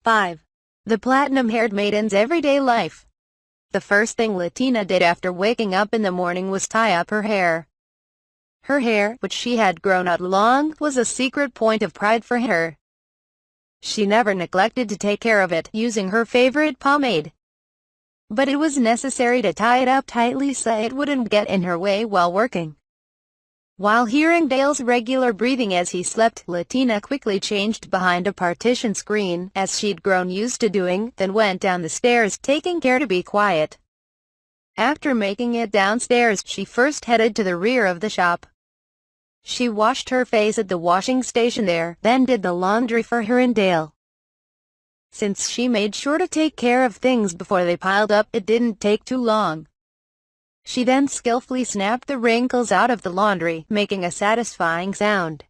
5. The platinum-haired maiden's everyday life. The first thing Latina did after waking up in the morning was tie up her hair. Her hair, which she had grown out long, was a secret point of pride for her. She never neglected to take care of it, using her favorite pomade. But it was necessary to tie it up tightly so it wouldn't get in her way while working. While hearing Dale's regular breathing as he slept, Latina quickly changed behind a partition screen, as she'd grown used to doing, then went down the stairs, taking care to be quiet. After making it downstairs, she first headed to the rear of the shop. She washed her face at the washing station there, then did the laundry for her and Dale. Since she made sure to take care of things before they piled up, it didn't take too long. She then skillfully snapped the wrinkles out of the laundry, making a satisfying sound.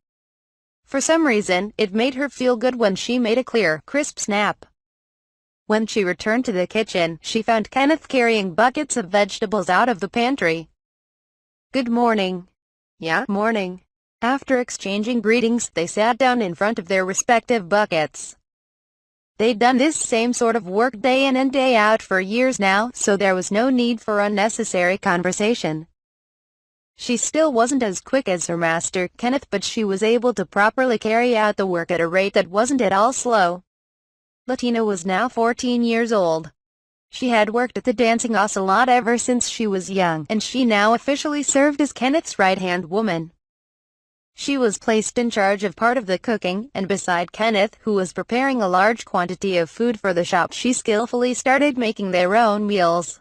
For some reason, it made her feel good when she made a clear, crisp snap. When she returned to the kitchen, she found Kenneth carrying buckets of vegetables out of the pantry. "Good morning." "Yeah, morning." After exchanging greetings, they sat down in front of their respective buckets. They'd done this same sort of work day in and day out for years now, so there was no need for unnecessary conversation. She still wasn't as quick as her master, Kenneth, but she was able to properly carry out the work at a rate that wasn't at all slow. Latina was now 14 years old. She had worked at the dancing ocelot ever since she was young, and she now officially served as Kenneth's right-hand woman. She was placed in charge of part of the cooking, and beside Kenneth, who was preparing a large quantity of food for the shop, she skillfully started making their own meals.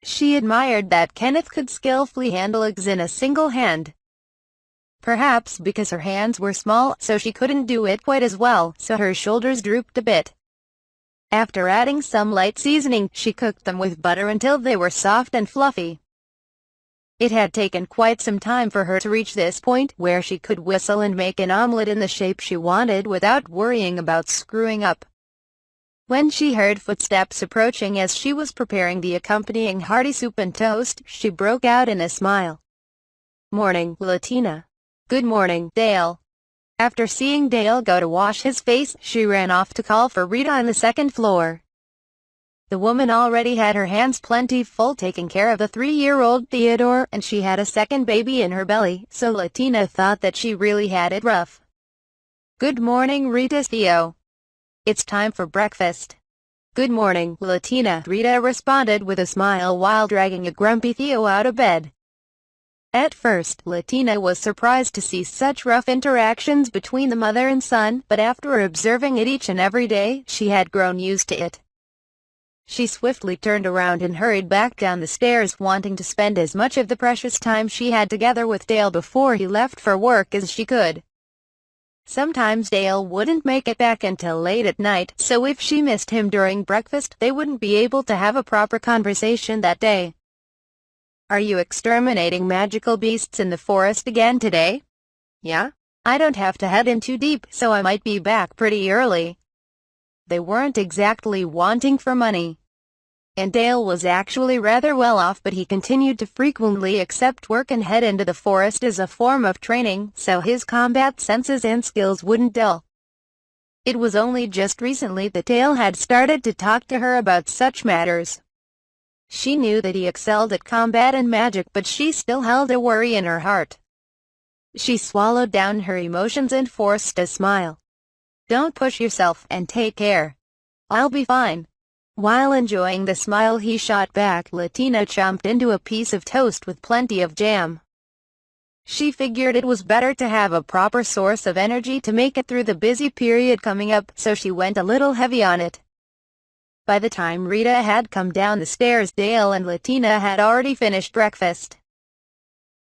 She admired that Kenneth could skillfully handle eggs in a single hand. Perhaps because her hands were small, so she couldn't do it quite as well, so her shoulders drooped a bit. After adding some light seasoning, she cooked them with butter until they were soft and fluffy. It had taken quite some time for her to reach this point, where she could whistle and make an omelette in the shape she wanted without worrying about screwing up. When she heard footsteps approaching as she was preparing the accompanying hearty soup and toast, she broke out in a smile. "Morning, Latina." "Good morning, Dale." After seeing Dale go to wash his face, she ran off to call for Rita on the second floor. The woman already had her hands plenty full taking care of the 3-year-old Theodore, and she had a second baby in her belly, so Latina thought that she really had it rough. "Good morning, Rita." "Theo, it's time for breakfast." "Good morning, Latina," Rita responded with a smile while dragging a grumpy Theo out of bed. At first, Latina was surprised to see such rough interactions between the mother and son, but after observing it each and every day, she had grown used to it. She swiftly turned around and hurried back down the stairs, wanting to spend as much of the precious time she had together with Dale before he left for work as she could. Sometimes Dale wouldn't make it back until late at night, so if she missed him during breakfast, they wouldn't be able to have a proper conversation that day. "Are you exterminating magical beasts in the forest again today?" "Yeah. I don't have to head in too deep, so I might be back pretty early." They weren't exactly wanting for money. And Dale was actually rather well off, but he continued to frequently accept work and head into the forest as a form of training, so his combat senses and skills wouldn't dull. It was only just recently that Dale had started to talk to her about such matters. She knew that he excelled at combat and magic, but she still held a worry in her heart. She swallowed down her emotions and forced a smile. "Don't push yourself, and take care. I'll be fine." While enjoying the smile he shot back, Latina chomped into a piece of toast with plenty of jam. She figured it was better to have a proper source of energy to make it through the busy period coming up, so she went a little heavy on it. By the time Rita had come down the stairs, Dale and Latina had already finished breakfast.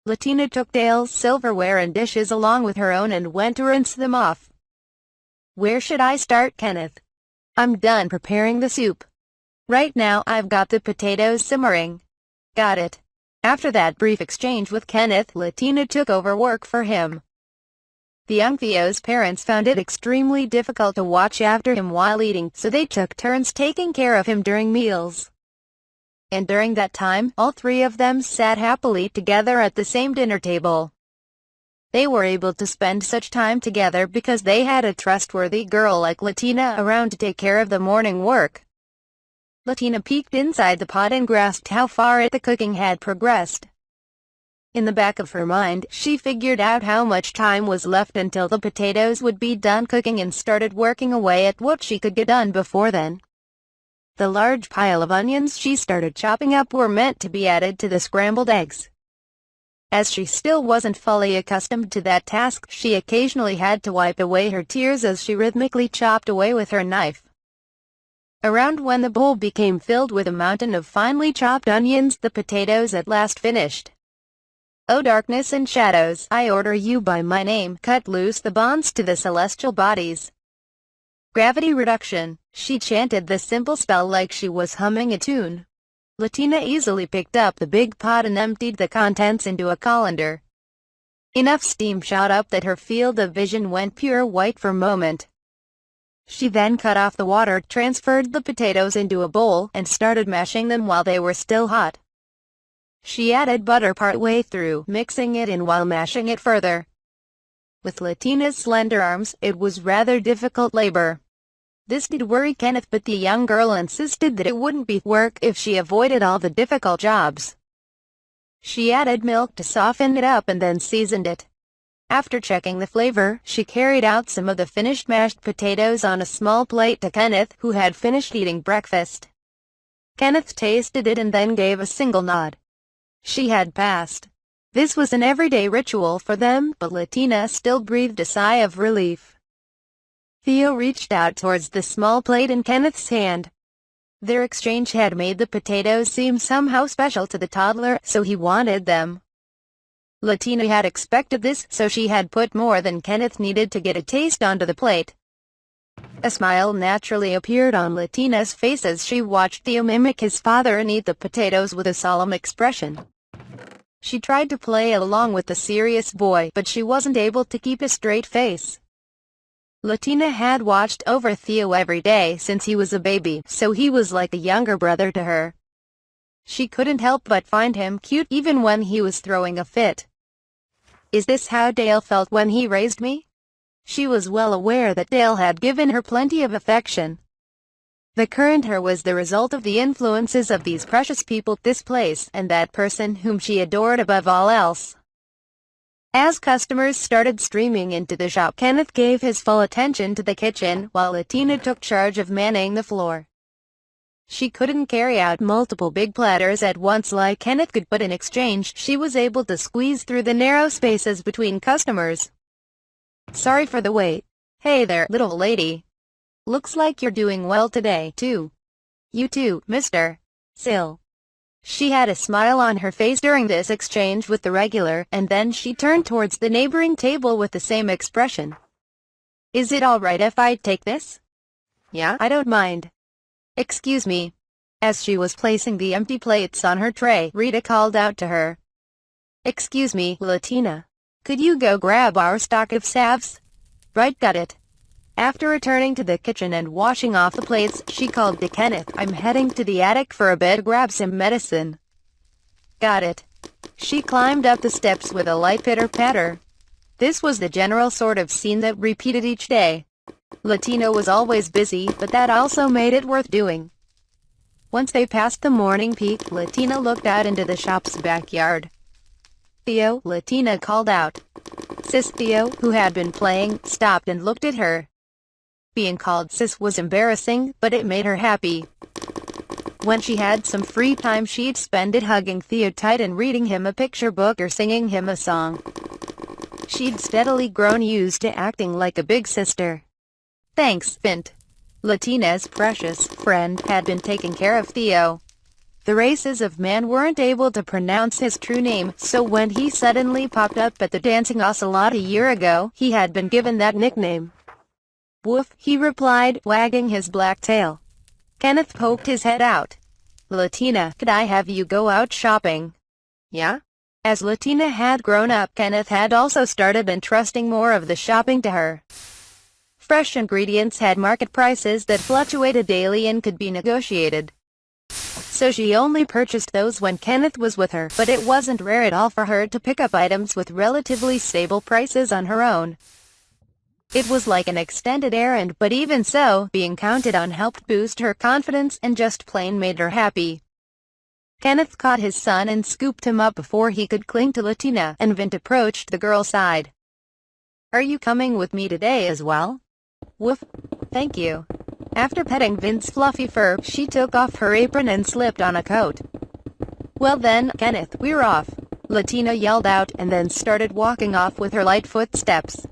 Latina took Dale's silverware and dishes along with her own and went to rinse them off. "Where should I start, Kenneth?" "I'm done preparing the soup. Right now I've got the potatoes simmering." "Got it." After that brief exchange with Kenneth, Latina took over work for him. The young Theo's parents found it extremely difficult to watch after him while eating, so they took turns taking care of him during meals. And during that time, all three of them sat happily together at the same dinner table. They were able to spend such time together because they had a trustworthy girl like Latina around to take care of the morning work. Latina peeked inside the pot and grasped how far the cooking had progressed. In the back of her mind, she figured out how much time was left until the potatoes would be done cooking and started working away at what she could get done before then. The large pile of onions she started chopping up were meant to be added to the scrambled eggs. As she still wasn't fully accustomed to that task, she occasionally had to wipe away her tears as she rhythmically chopped away with her knife. Around when the bowl became filled with a mountain of finely chopped onions, the potatoes at last finished. "O darkness and shadows, I order you by my name, cut loose the bonds to the celestial bodies." Gravity reduction. She chanted the simple spell like she was humming a tune. Latina easily picked up the big pot and emptied the contents into a colander. Enough steam shot up that her field of vision went pure white for a moment. She then cut off the water, transferred the potatoes into a bowl, and started mashing them while they were still hot. She added butter partway through, mixing it in while mashing it further. With Latina's slender arms, it was rather difficult labor. This did worry Kenneth, but the young girl insisted that it wouldn't be work if she avoided all the difficult jobs. She added milk to soften it up and then seasoned it. After checking the flavor, she carried out some of the finished mashed potatoes on a small plate to Kenneth, who had finished eating breakfast. Kenneth tasted it and then gave a single nod. She had passed. This was an everyday ritual for them, but Latina still breathed a sigh of relief. Theo reached out towards the small plate in Kenneth's hand. Their exchange had made the potatoes seem somehow special to the toddler, so he wanted them. Latina had expected this, so she had put more than Kenneth needed to get a taste onto the plate. A smile naturally appeared on Latina's face as she watched Theo mimic his father and eat the potatoes with a solemn expression. She tried to play along with the serious boy, but she wasn't able to keep a straight face. Latina had watched over Theo every day since he was a baby, so he was like a younger brother to her. She couldn't help but find him cute even when he was throwing a fit. "Is this how Dale felt when he raised me?" She was well aware that Dale had given her plenty of affection. The current her was the result of the influences of these precious people, this place, and that person whom she adored above all else. As customers started streaming into the shop, Kenneth gave his full attention to the kitchen, while Latina took charge of manning the floor. She couldn't carry out multiple big platters at once like Kenneth could, but in exchange, she was able to squeeze through the narrow spaces between customers. "Sorry for the wait. Hey there, little lady. Looks like you're doing well today, too." "You too, Mr. Sill." She had a smile on her face during this exchange with the regular, and then she turned towards the neighboring table with the same expression. "Is it all right if I take this?" "Yeah, I don't mind." "Excuse me." As she was placing the empty plates on her tray, Rita called out to her. "Excuse me, Latina. Could you go grab our stock of salves?" "Right, got it." After returning to the kitchen and washing off the plates, she called to Kenneth, "I'm heading to the attic for a bit to grab some medicine." "Got it." She climbed up the steps with a light pitter-patter. This was the general sort of scene that repeated each day. Latina was always busy, but that also made it worth doing. Once they passed the morning peak, Latina looked out into the shop's backyard. "Theo," Latina called out. Sis. Theo, who had been playing, stopped and looked at her. Being called sis was embarrassing, but it made her happy. When she had some free time, she'd spend it hugging Theo tight and reading him a picture book or singing him a song. She'd steadily grown used to acting like a big sister. "Thanks, Bint." Latina's precious friend had been taking care of Theo. The races of man weren't able to pronounce his true name, so when he suddenly popped up at the dancing ocelot a year ago, he had been given that nickname. "Woof," he replied, wagging his black tail. Kenneth poked his head out. "Latina, could I have you go out shopping?" "Yeah?" As Latina had grown up, Kenneth had also started entrusting more of the shopping to her. Fresh ingredients had market prices that fluctuated daily and could be negotiated. so she only purchased those when Kenneth was with her, but it wasn't rare at all for her to pick up items with relatively stable prices on her own. It was like an extended errand, but even so, being counted on helped boost her confidence and just plain made her happy. Kenneth caught his son and scooped him up before he could cling to Latina, and Vint approached the girl's side. "Are you coming with me today as well?" "Woof, thank you." After petting Vint's fluffy fur, she took off her apron and slipped on a coat. "Well then, Kenneth, we're off," Latina yelled out, and then started walking off with her light footsteps.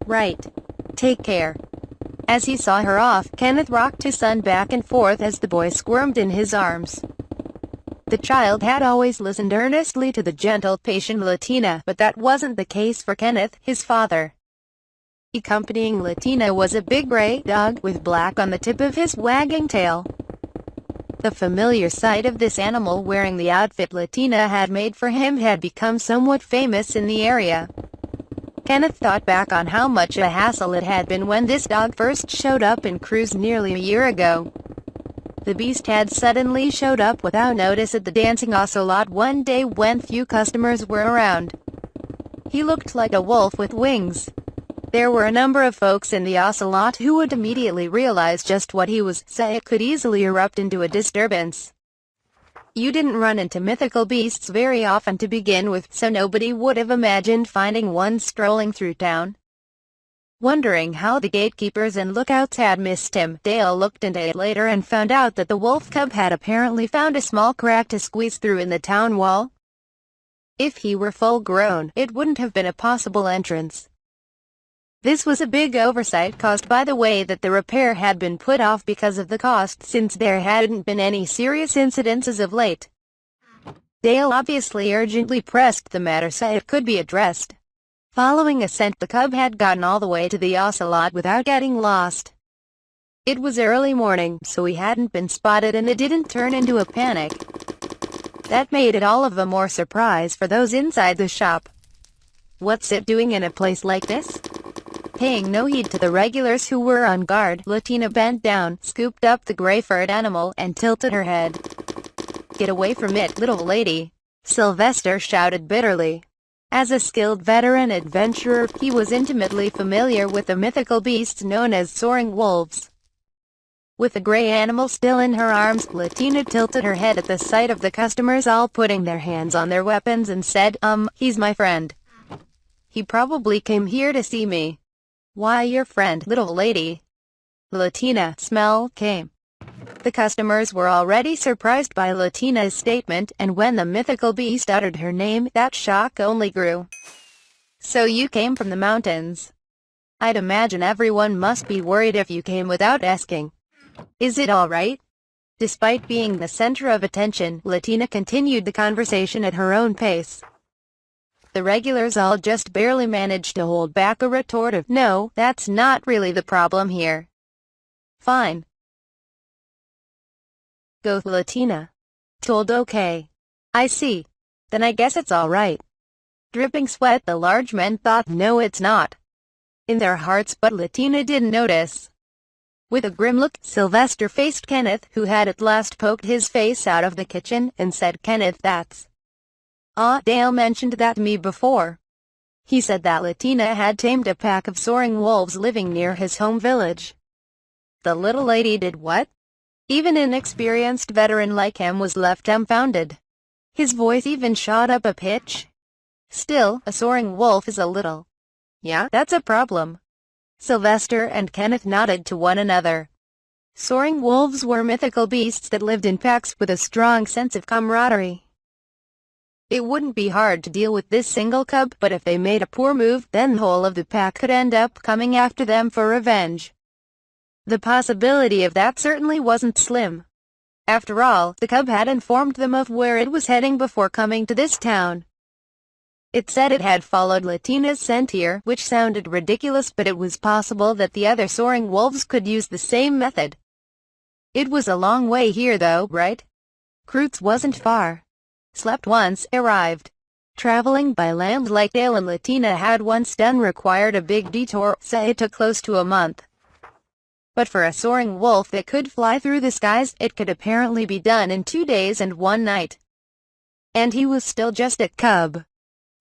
"Right. Take care." As he saw her off, Kenneth rocked his son back and forth as the boy squirmed in his arms. The child had always listened earnestly to the gentle, patient Latina, but that wasn't the case for Kenneth, his father. Accompanying Latina was a big gray dog with black on the tip of his wagging tail. The familiar sight of this animal wearing the outfit Latina had made for him had become somewhat famous in the area. Kenneth thought back on how much a hassle it had been when this dog first showed up in Cruz nearly a year ago. The beast had suddenly showed up without notice at the dancing ocelot one day when few customers were around. He looked like a wolf with wings. There were a number of folks in the ocelot who would immediately realize just what he was, so it could easily erupt into a disturbance. You didn't run into mythical beasts very often to begin with, so nobody would have imagined finding one strolling through town. Wondering how the gatekeepers and lookouts had missed him, Dale looked into it later and found out that the wolf cub had apparently found a small crack to squeeze through in the town wall. If he were full-grown, it wouldn't have been a possible entrance. This was a big oversight caused by the way that the repair had been put off because of the cost, since there hadn't been any serious incidents as of late. Dale obviously urgently pressed the matter so it could be addressed. Following a scent, the cub had gotten all the way to the ocelot without getting lost. It was early morning, so he hadn't been spotted and it didn't turn into a panic. That made it all of the more surprise for those inside the shop. What's it doing in a place like this? Paying no heed to the regulars who were on guard, Latina bent down, scooped up the gray-furred animal, and tilted her head. "Get away from it, little lady," Sylvester shouted bitterly. As a skilled veteran adventurer, he was intimately familiar with the mythical beasts known as soaring wolves. With the gray animal still in her arms, Latina tilted her head at the sight of the customers all putting their hands on their weapons and said, He's my friend. He probably came here to see me." "Why your friend, little lady?" Latina smell came. The customers were already surprised by Latina's statement, and when the mythical beast uttered her name, that shock only grew. "So you came from the mountains? I'd imagine everyone must be worried if you came without asking. Is it all right?" Despite being the center of attention, Latina continued the conversation at her own pace. The regulars all just barely managed to hold back a retort of, "No, that's not really the problem here." "Fine. Go, Latina." Told okay. "I see. Then I guess it's all right." Dripping sweat, the large men thought, "No, it's not." In their hearts, but Latina didn't notice. With a grim look, Sylvester faced Kenneth, who had at last poked his face out of the kitchen, and said, "Kenneth, that's... Dale mentioned that to me before. He said that Latina had tamed a pack of soaring wolves living near his home village." The little lady did what? Even an experienced veteran like him was left dumbfounded. His voice even shot up a pitch. "Still, a soaring wolf is a little... Yeah, that's a problem." Sylvester and Kenneth nodded to one another. Soaring wolves were mythical beasts that lived in packs with a strong sense of camaraderie. It wouldn't be hard to deal with this single cub, but if they made a poor move, then the whole of the pack could end up coming after them for revenge. The possibility of that certainly wasn't slim. After all, the cub had informed them of where it was heading before coming to this town. It said it had followed Latina's scent here, which sounded ridiculous, but it was possible that the other soaring wolves could use the same method. It was a long way here though, right? Cruz wasn't far. Slept once, arrived. Traveling by land like Dale and Latina had once done required a big detour, so it took close to a month. But for a soaring wolf that could fly through the skies, it could apparently be done in 2 days and 1 night. And he was still just a cub.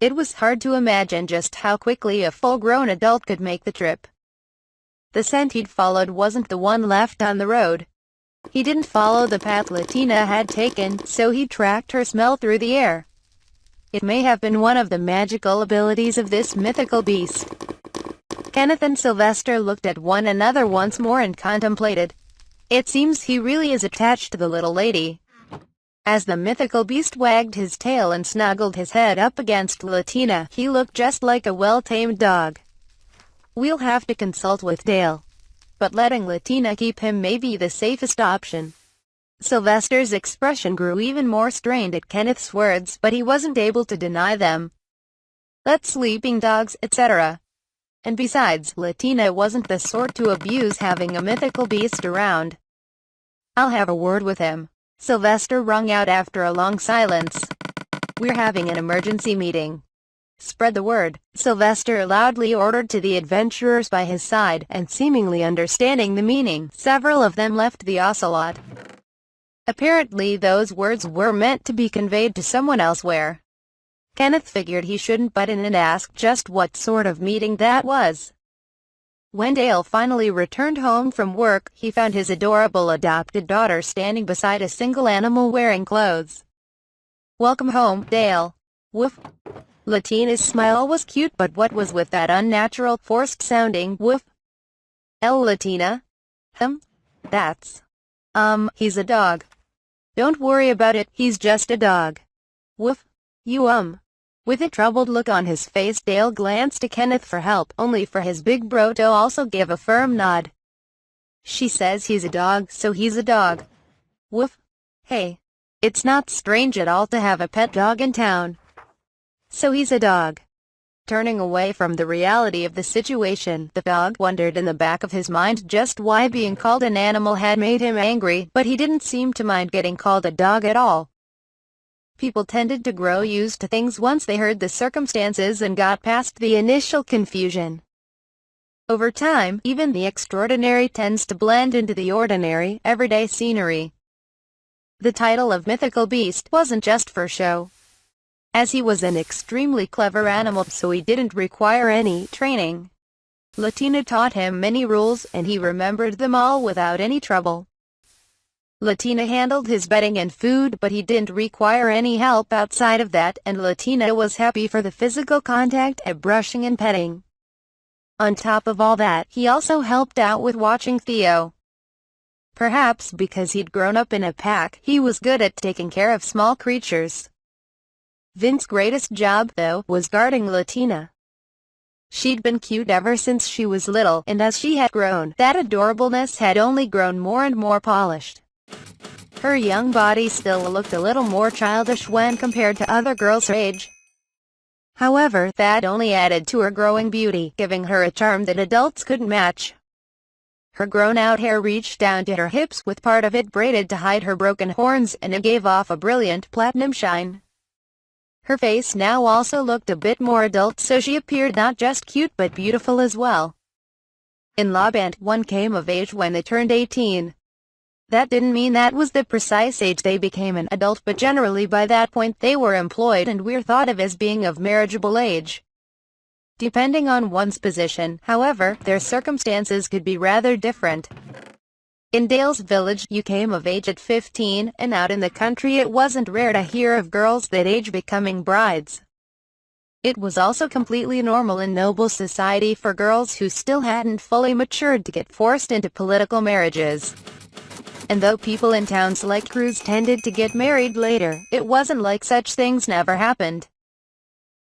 It was hard to imagine just how quickly a full-grown adult could make the trip. The scent he'd followed wasn't the one left on the road. He didn't follow the path Latina had taken, so he tracked her smell through the air. It may have been one of the magical abilities of this mythical beast. Kenneth and Sylvester looked at one another once more and contemplated. It seems he really is attached to the little lady. As the mythical beast wagged his tail and snuggled his head up against Latina, he looked just like a well-tamed dog. We'll have to consult with Dale. But letting Latina keep him may be the safest option. Sylvester's expression grew even more strained at Kenneth's words, but he wasn't able to deny them. Let sleeping dogs, etc. And besides, Latina wasn't the sort to abuse having a mythical beast around. I'll have a word with him, Sylvester rung out after a long silence. We're having an emergency meeting. Spread the word, Sylvester loudly ordered to the adventurers by his side, and seemingly understanding the meaning, several of them left the ocelot. Apparently those words were meant to be conveyed to someone elsewhere. Kenneth figured he shouldn't butt in and ask just what sort of meeting that was. When Dale finally returned home from work, he found his adorable adopted daughter standing beside a single animal wearing clothes. Welcome home, Dale. Woof. Latina's smile was cute, but what was with that unnatural, forced-sounding woof? Latina? That's... he's a dog. Don't worry about it, he's just a dog. Woof. You With a troubled look on his face, Dale glanced to Kenneth for help, only for his big bro to also give a firm nod. She says he's a dog, so he's a dog. Woof. Hey. It's not strange at all to have a pet dog in town. So he's a dog. Turning away from the reality of the situation, the dog wondered in the back of his mind just why being called an animal had made him angry, but he didn't seem to mind getting called a dog at all. People tended to grow used to things once they heard the circumstances and got past the initial confusion. Over time, even the extraordinary tends to blend into the ordinary, everyday scenery. The title of mythical beast wasn't just for show, as he was an extremely clever animal, so he didn't require any training. Latina taught him many rules, and he remembered them all without any trouble. Latina handled his bedding and food, but he didn't require any help outside of that, and Latina was happy for the physical contact and brushing and petting. On top of all that, he also helped out with watching Theo. Perhaps because he'd grown up in a pack, he was good at taking care of small creatures. Vince's greatest job, though, was guarding Latina. She'd been cute ever since she was little, and as she had grown, that adorableness had only grown more and more polished. Her young body still looked a little more childish when compared to other girls her age. However, that only added to her growing beauty, giving her a charm that adults couldn't match. Her grown-out hair reached down to her hips, with part of it braided to hide her broken horns, and it gave off a brilliant platinum shine. Her face now also looked a bit more adult, so she appeared not just cute but beautiful as well. In La Band, one came of age when they turned 18. That didn't mean that was the precise age they became an adult, but generally by that point they were employed and were thought of as being of marriageable age. Depending on one's position, however, their circumstances could be rather different. In Dale's village, you came of age at 15, and out in the country it wasn't rare to hear of girls that age becoming brides. It was also completely normal in noble society for girls who still hadn't fully matured to get forced into political marriages. And though people in towns like Cruz tended to get married later, it wasn't like such things never happened.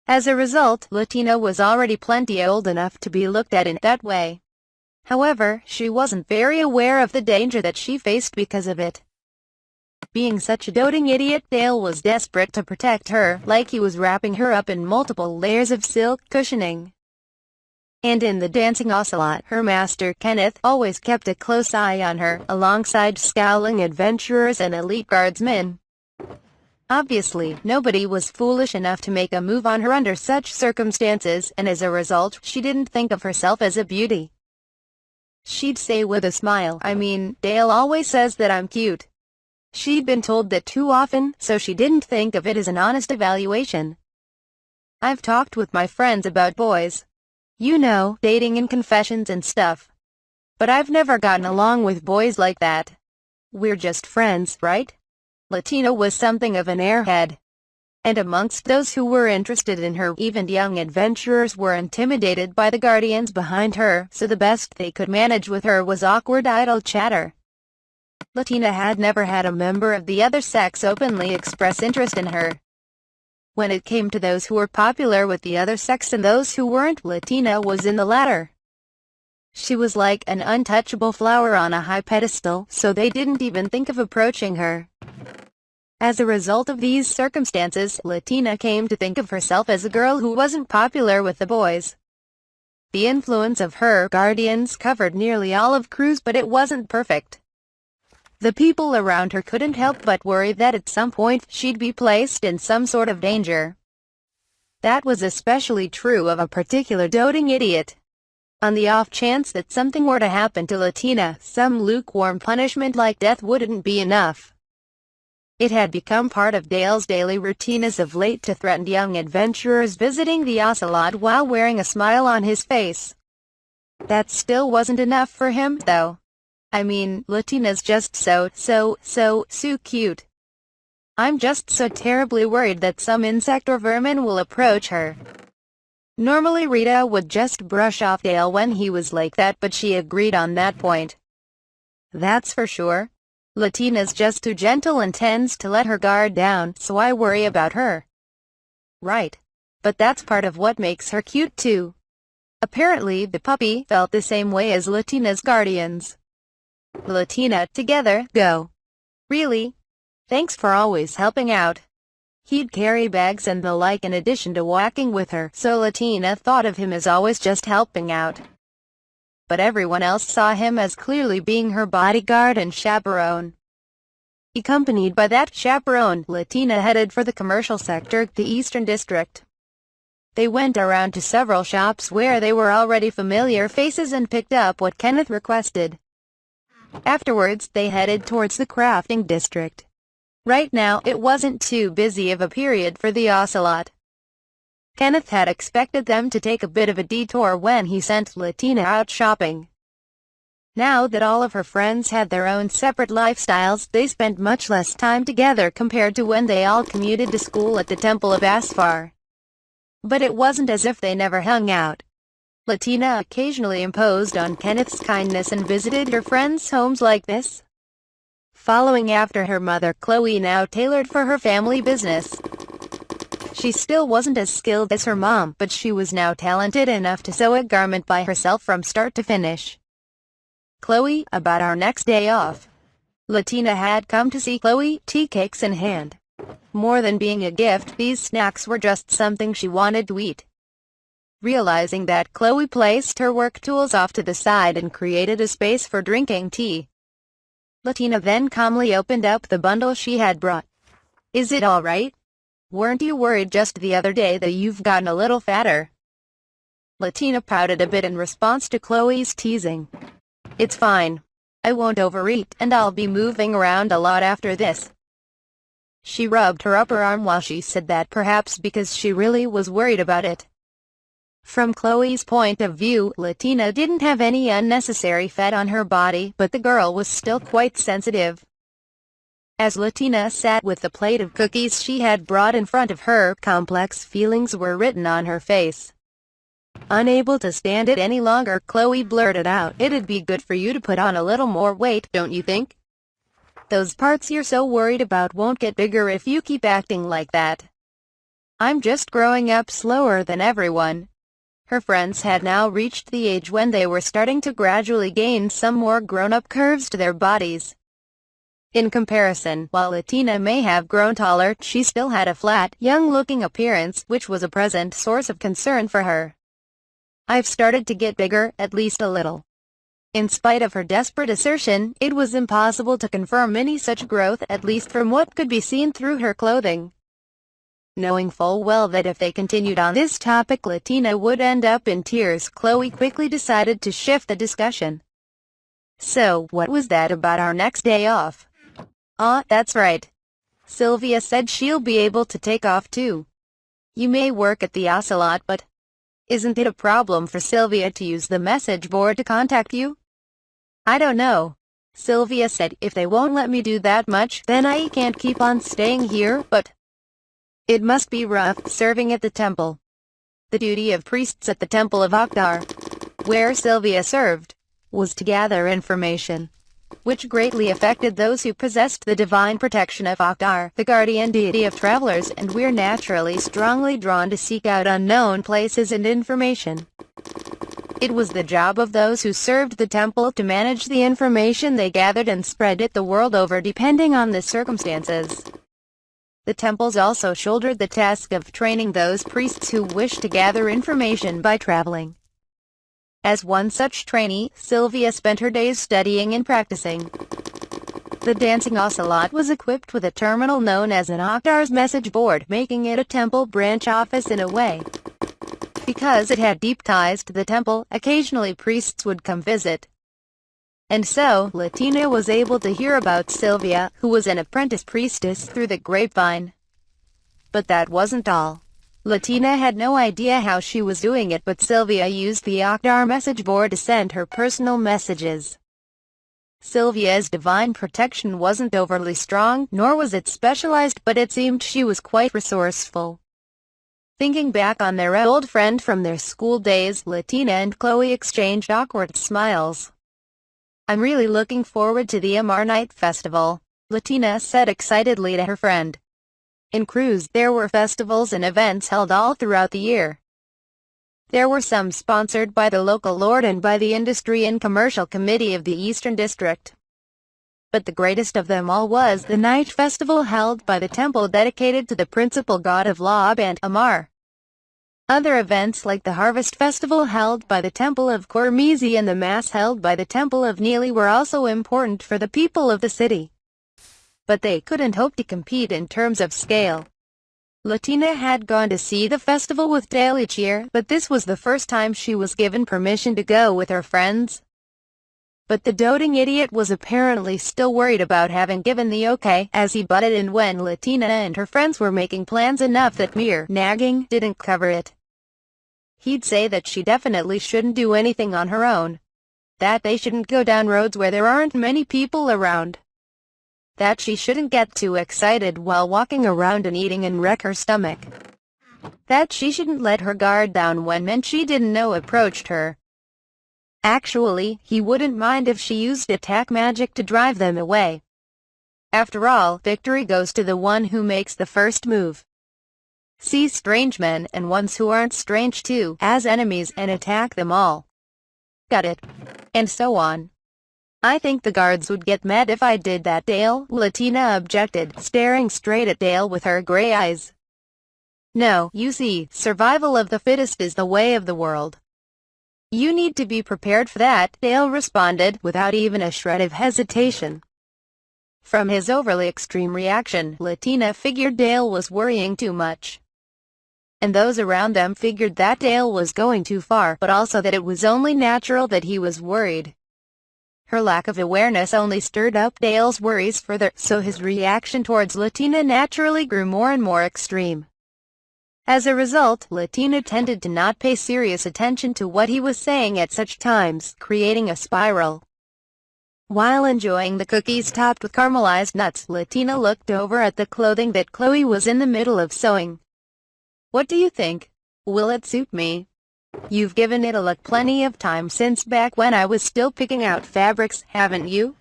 As a result, Latina was already plenty old enough to be looked at in that way. However, she wasn't very aware of the danger that she faced because of it. Being such a doting idiot, Dale was desperate to protect her, like he was wrapping her up in multiple layers of silk cushioning. And in the dancing ocelot, her master Kenneth always kept a close eye on her, alongside scowling adventurers and elite guardsmen. Obviously, nobody was foolish enough to make a move on her under such circumstances, and as a result, she didn't think of herself as a beauty. She'd say with a smile, "I mean, Dale always says that I'm cute." She'd been told that too often, so she didn't think of it as an honest evaluation. "I've talked with my friends about boys. You know, dating and confessions and stuff. But I've never gotten along with boys like that. We're just friends, right?" Latina was something of an airhead. And amongst those who were interested in her, even young adventurers were intimidated by the guardians behind her, so the best they could manage with her was awkward idle chatter. Latina had never had a member of the other sex openly express interest in her. When it came to those who were popular with the other sex and those who weren't, Latina was in the latter. She was like an untouchable flower on a high pedestal, so they didn't even think of approaching her. As a result of these circumstances, Latina came to think of herself as a girl who wasn't popular with the boys. The influence of her guardians covered nearly all of Cruz, but it wasn't perfect. The people around her couldn't help but worry that at some point she'd be placed in some sort of danger. That was especially true of a particular doting idiot. On the off chance that something were to happen to Latina, some lukewarm punishment like death wouldn't be enough. It had become part of Dale's daily routine as of late to threaten young adventurers visiting the ocelot while wearing a smile on his face. That still wasn't enough for him, though. I mean, Latina's just so cute. I'm just so terribly worried that some insect or vermin will approach her. Normally Rita would just brush off Dale when he was like that, but she agreed on that point. That's for sure. Latina's just too gentle and tends to let her guard down, so I worry about her. Right. But that's part of what makes her cute too. Apparently the puppy felt the same way as Latina's guardians. Latina, together, go. Really? Thanks for always helping out. He'd carry bags and the like in addition to walking with her, so Latina thought of him as always just helping out. But everyone else saw him as clearly being her bodyguard and chaperone. Accompanied by that chaperone, Latina headed for the commercial sector, the Eastern District. They went around to several shops where they were already familiar faces and picked up what Kenneth requested. Afterwards, they headed towards the crafting district. Right now, it wasn't too busy of a period for the ocelot. Kenneth had expected them to take a bit of a detour when he sent Latina out shopping. Now that all of her friends had their own separate lifestyles, they spent much less time together compared to when they all commuted to school at the Temple of Asphar. But it wasn't as if they never hung out. Latina occasionally imposed on Kenneth's kindness and visited her friends' homes like this. Following after her mother, Chloe now tailored for her family business. She still wasn't as skilled as her mom, but she was now talented enough to sew a garment by herself from start to finish. Chloe, about our next day off. Latina had come to see Chloe, tea cakes in hand. More than being a gift, these snacks were just something she wanted to eat. Realizing that, Chloe placed her work tools off to the side and created a space for drinking tea. Latina then calmly opened up the bundle she had brought. "Is it all right? Weren't you worried just the other day that you've gotten a little fatter?" Latina pouted a bit in response to Chloe's teasing. "It's fine. I won't overeat, and I'll be moving around a lot after this." She rubbed her upper arm while she said that, perhaps because she really was worried about it. From Chloe's point of view, Latina didn't have any unnecessary fat on her body, but the girl was still quite sensitive. As Latina sat with the plate of cookies she had brought in front of her, complex feelings were written on her face. Unable to stand it any longer, Chloe blurted out, "It'd be good for you to put on a little more weight, don't you think? Those parts you're so worried about won't get bigger if you keep acting like that." "I'm just growing up slower than everyone." Her friends had now reached the age when they were starting to gradually gain some more grown-up curves to their bodies. In comparison, while Latina may have grown taller, she still had a flat, young-looking appearance, which was a present source of concern for her. "I've started to get bigger, at least a little." In spite of her desperate assertion, it was impossible to confirm any such growth, at least from what could be seen through her clothing. Knowing full well that if they continued on this topic Latina would end up in tears, Chloe quickly decided to shift the discussion. So, what was that about our next day off? That's right. Sylvia said she'll be able to take off too. You may work at the Ocelot, but isn't it a problem for Sylvia to use the message board to contact you? I don't know. Sylvia said if they won't let me do that much, then I can't keep on staying here, but it must be rough serving at the temple. The duty of priests at the Temple of Oktar, where Sylvia served, was to gather information, which greatly affected those who possessed the divine protection of Oktar, the guardian deity of travelers, and we're naturally strongly drawn to seek out unknown places and information. It was the job of those who served the temple to manage the information they gathered and spread it the world over depending on the circumstances. The temples also shouldered the task of training those priests who wished to gather information by traveling. As one such trainee, Sylvia spent her days studying and practicing. The dancing ocelot was equipped with a terminal known as an Oktar's message board, making it a temple branch office in a way. Because it had deep ties to the temple, occasionally priests would come visit. And so, Latina was able to hear about Sylvia, who was an apprentice priestess, through the grapevine. But that wasn't all. Latina had no idea how she was doing it, but Sylvia used the Oktar message board to send her personal messages. Sylvia's divine protection wasn't overly strong, nor was it specialized, but it seemed she was quite resourceful. Thinking back on their old friend from their school days, Latina and Chloe exchanged awkward smiles. I'm really looking forward to the Amar Night Festival, Latina said excitedly to her friend. In Cruz, there were festivals and events held all throughout the year. There were some sponsored by the local lord and by the Industry and Commercial Committee of the Eastern District. But the greatest of them all was the night festival held by the temple dedicated to the principal god of Lab and Amar. Other events like the Harvest Festival held by the Temple of Kormizi and the Mass held by the Temple of Neeli were also important for the people of the city. But they couldn't hope to compete in terms of scale. Latina had gone to see the festival with Dale each year, but this was the first time she was given permission to go with her friends. But the doting idiot was apparently still worried about having given the okay, as he butted in when Latina and her friends were making plans enough that mere nagging didn't cover it. He'd say that she definitely shouldn't do anything on her own. That they shouldn't go down roads where there aren't many people around. That she shouldn't get too excited while walking around and eating and wreck her stomach. That she shouldn't let her guard down when men she didn't know approached her. Actually, he wouldn't mind if she used attack magic to drive them away. After all, victory goes to the one who makes the first move. See strange men, and ones who aren't strange too, as enemies and attack them all. Got it? And so on. I think the guards would get mad if I did that, Dale, Latina objected, staring straight at Dale with her gray eyes. No, you see, survival of the fittest is the way of the world. You need to be prepared for that, Dale responded, without even a shred of hesitation. From his overly extreme reaction, Latina figured Dale was worrying too much. And those around them figured that Dale was going too far, but also that it was only natural that he was worried. Her lack of awareness only stirred up Dale's worries further, so his reaction towards Latina naturally grew more and more extreme. As a result, Latina tended to not pay serious attention to what he was saying at such times, creating a spiral. While enjoying the cookies topped with caramelized nuts, Latina looked over at the clothing that Chloe was in the middle of sewing. What do you think? Will it suit me? You've given it a look plenty of time since back when I was still picking out fabrics, haven't you?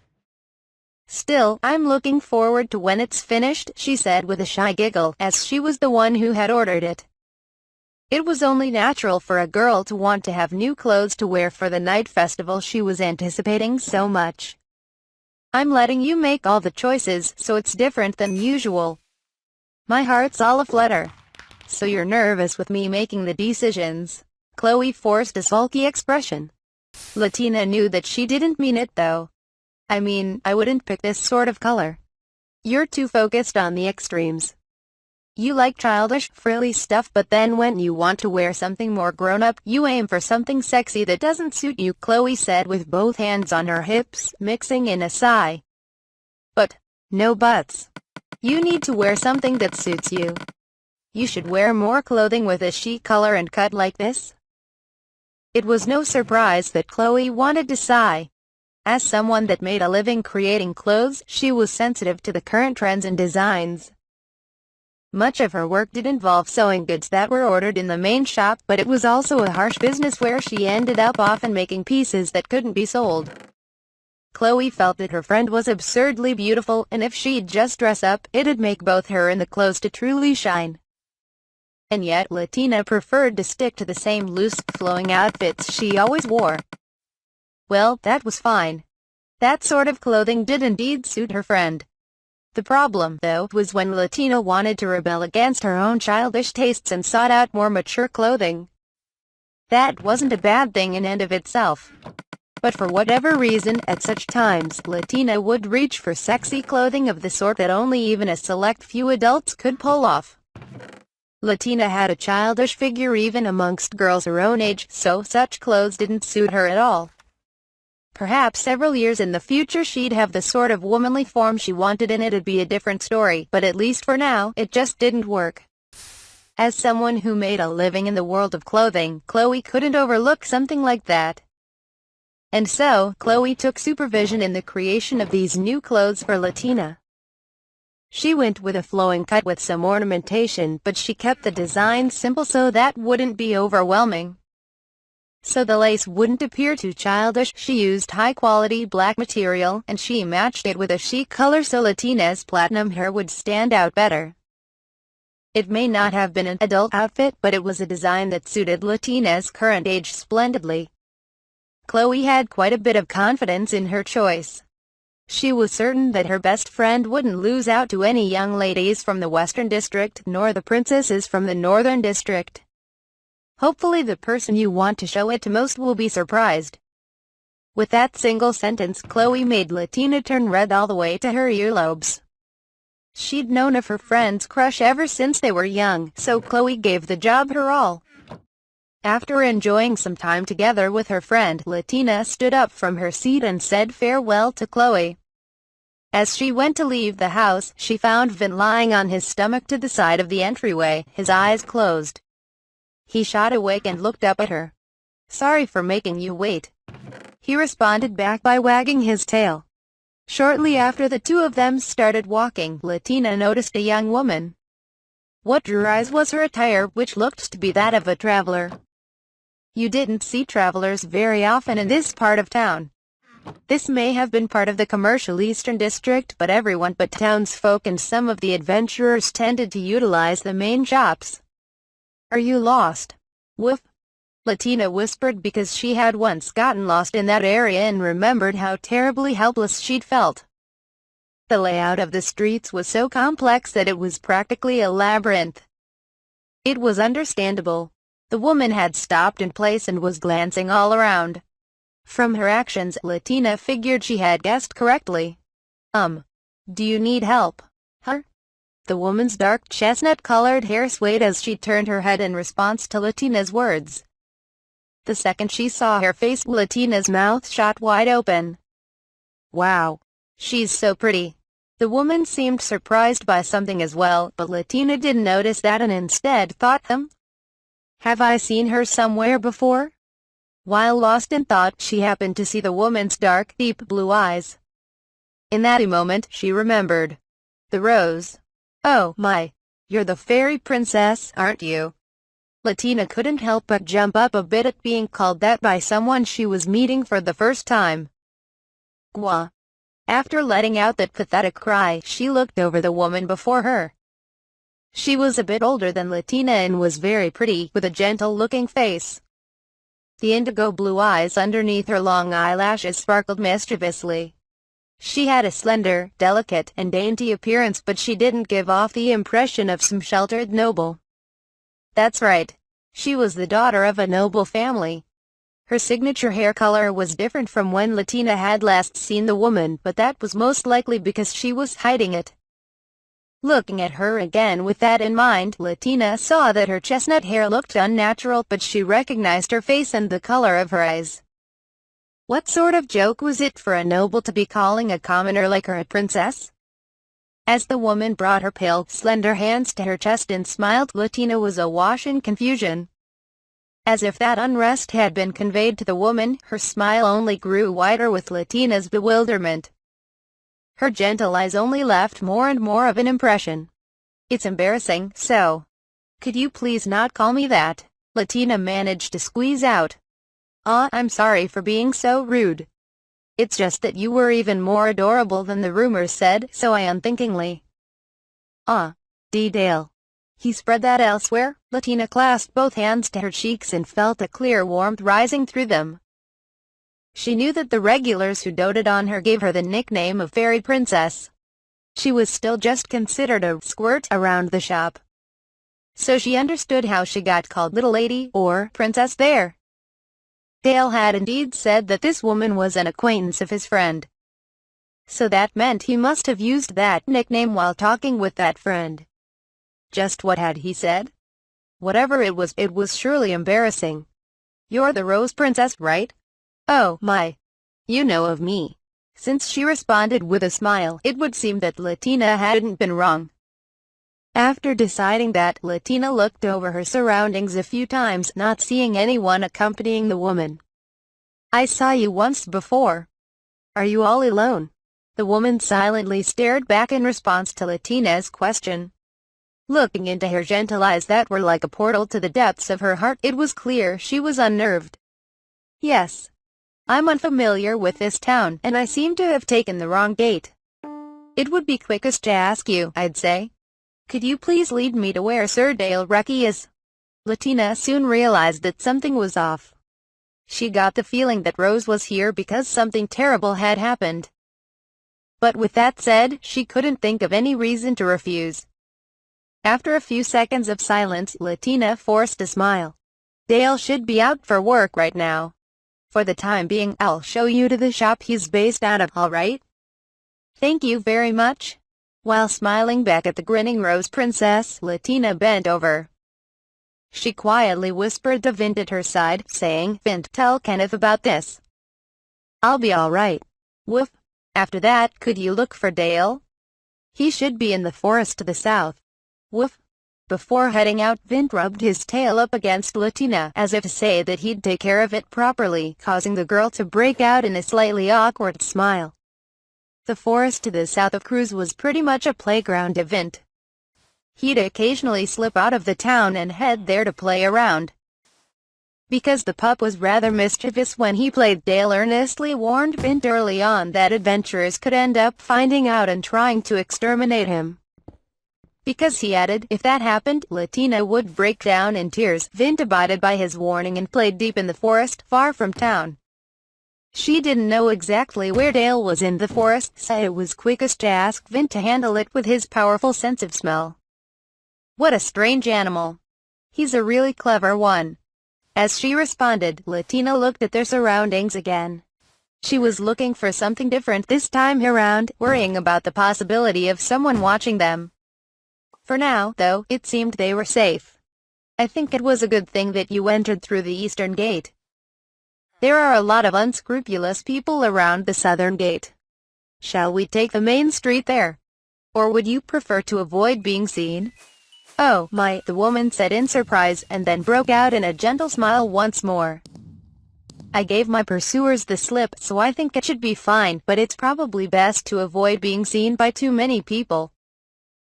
Still, I'm looking forward to when it's finished, she said with a shy giggle, as she was the one who had ordered it. It was only natural for a girl to want to have new clothes to wear for the night festival she was anticipating so much. I'm letting you make all the choices, so it's different than usual. My heart's all aflutter. So you're nervous with me making the decisions? Chloe forced a sulky expression. Latina knew that she didn't mean it though. I mean, I wouldn't pick this sort of color. You're too focused on the extremes. You like childish, frilly stuff, but then when you want to wear something more grown-up, you aim for something sexy that doesn't suit you," Chloe said with both hands on her hips, mixing in a sigh. "But, no buts. You need to wear something that suits you. You should wear more clothing with a chic color and cut like this." It was no surprise that Chloe wanted to sigh. As someone that made a living creating clothes, she was sensitive to the current trends and designs. Much of her work did involve sewing goods that were ordered in the main shop, but it was also a harsh business where she ended up often making pieces that couldn't be sold. Chloe felt that her friend was absurdly beautiful, and if she'd just dress up, it'd make both her and the clothes to truly shine. And yet Latina preferred to stick to the same loose, flowing outfits she always wore. Well, that was fine. That sort of clothing did indeed suit her friend. The problem, though, was when Latina wanted to rebel against her own childish tastes and sought out more mature clothing. That wasn't a bad thing in and of itself. But for whatever reason, at such times, Latina would reach for sexy clothing of the sort that only even a select few adults could pull off. Latina had a childish figure even amongst girls her own age, so such clothes didn't suit her at all. Perhaps several years in the future she'd have the sort of womanly form she wanted and it'd be a different story, but at least for now, it just didn't work. As someone who made a living in the world of clothing, Chloe couldn't overlook something like that. And so, Chloe took supervision in the creation of these new clothes for Latina. She went with a flowing cut with some ornamentation, but she kept the design simple so that wouldn't be overwhelming. So the lace wouldn't appear too childish. She used high-quality black material, and she matched it with a chic color so Latina's platinum hair would stand out better. It may not have been an adult outfit, but it was a design that suited Latina's current age splendidly. Chloe had quite a bit of confidence in her choice. She was certain that her best friend wouldn't lose out to any young ladies from the Western District, nor the princesses from the Northern District. Hopefully the person you want to show it to most will be surprised. With that single sentence, Chloe made Latina turn red all the way to her earlobes. She'd known of her friend's crush ever since they were young, so Chloe gave the job her all. After enjoying some time together with her friend, Latina stood up from her seat and said farewell to Chloe. As she went to leave the house, she found Vin lying on his stomach to the side of the entryway, his eyes closed. He shot awake and looked up at her. "Sorry for making you wait," he responded back by wagging his tail. Shortly after the two of them started walking, Latina noticed a young woman. What drew her eyes was her attire, which looked to be that of a traveler. You didn't see travelers very often in this part of town. This may have been part of the commercial Eastern District, but everyone but townsfolk and some of the adventurers tended to utilize the main shops. "Are you lost?" "Woof," Latina whispered because she had once gotten lost in that area and remembered how terribly helpless she'd felt. The layout of the streets was so complex that it was practically a labyrinth. It was understandable. The woman had stopped in place and was glancing all around. From her actions, Latina figured she had guessed correctly. Do you need help?" "Huh?" The woman's dark chestnut-colored hair swayed as she turned her head in response to Latina's words. The second she saw her face, Latina's mouth shot wide open. "Wow. She's so pretty." The woman seemed surprised by something as well, but Latina didn't notice that and instead thought, "Have I seen her somewhere before?" While lost in thought, she happened to see the woman's dark, deep blue eyes. In that moment, she remembered. The rose. "Oh my, you're the fairy princess, aren't you?" Latina couldn't help but jump up a bit at being called that by someone she was meeting for the first time. Gwa. After letting out that pathetic cry, she looked over the woman before her. She was a bit older than Latina and was very pretty, with a gentle-looking face. The indigo blue eyes underneath her long eyelashes sparkled mischievously. She had a slender, delicate, and dainty appearance, but she didn't give off the impression of some sheltered noble. That's right. She was the daughter of a noble family. Her signature hair color was different from when Latina had last seen the woman, but that was most likely because she was hiding it. Looking at her again with that in mind, Latina saw that her chestnut hair looked unnatural, but she recognized her face and the color of her eyes. What sort of joke was it for a noble to be calling a commoner like her a princess? As the woman brought her pale, slender hands to her chest and smiled, Latina was awash in confusion. As if that unrest had been conveyed to the woman, her smile only grew wider with Latina's bewilderment. Her gentle eyes only left more and more of an impression. It's embarrassing, so. Could you please not call me that? Latina managed to squeeze out. I'm sorry for being so rude. It's just that you were even more adorable than the rumors said, so I unthinkingly. Dale. He spread that elsewhere. Latina clasped both hands to her cheeks and felt a clear warmth rising through them. She knew that the regulars who doted on her gave her the nickname of Fairy Princess. She was still just considered a squirt around the shop. So she understood how she got called Little Lady or Princess there. Dale had indeed said that this woman was an acquaintance of his friend. So that meant he must have used that nickname while talking with that friend. Just what had he said? Whatever it was surely embarrassing. You're the Rose Princess, right? Oh my. You know of me. Since she responded with a smile, it would seem that Latina hadn't been wrong. After deciding that, Latina looked over her surroundings a few times, not seeing anyone accompanying the woman. I saw you once before. Are you all alone? The woman silently stared back in response to Latina's question. Looking into her gentle eyes that were like a portal to the depths of her heart, it was clear she was unnerved. Yes. I'm unfamiliar with this town, and I seem to have taken the wrong gate. It would be quickest to ask you, I'd say. Could you please lead me to where Sir Dale Recce is? Latina soon realized that something was off. She got the feeling that Rose was here because something terrible had happened. But with that said, she couldn't think of any reason to refuse. After a few seconds of silence, Latina forced a smile. Dale should be out for work right now. For the time being, I'll show you to the shop he's based out of, alright? Thank you very much. While smiling back at the grinning Rose Princess, Latina bent over. She quietly whispered to Vint at her side, saying, Vint, tell Kenneth about this. I'll be alright. Woof. After that, could you look for Dale? He should be in the forest to the south. Woof. Before heading out, Vint rubbed his tail up against Latina, as if to say that he'd take care of it properly, causing the girl to break out in a slightly awkward smile. The forest to the south of Cruz was pretty much a playground to Vint. He'd occasionally slip out of the town and head there to play around. Because the pup was rather mischievous when he played, Dale earnestly warned Vint early on that adventurers could end up finding out and trying to exterminate him. Because he added, if that happened, Latina would break down in tears. Vint abided by his warning and played deep in the forest, far from town. She didn't know exactly where Dale was in the forest, so it was quickest to ask Vint to handle it with his powerful sense of smell. What a strange animal. He's a really clever one. As she responded, Latina looked at their surroundings again. She was looking for something different this time around, worrying about the possibility of someone watching them. For now, though, it seemed they were safe. I think it was a good thing that you entered through the eastern gate. There are a lot of unscrupulous people around the southern gate. Shall we take the main street there? Or would you prefer to avoid being seen? Oh my, the woman said in surprise, and then broke out in a gentle smile once more. I gave my pursuers the slip, so I think it should be fine, but it's probably best to avoid being seen by too many people.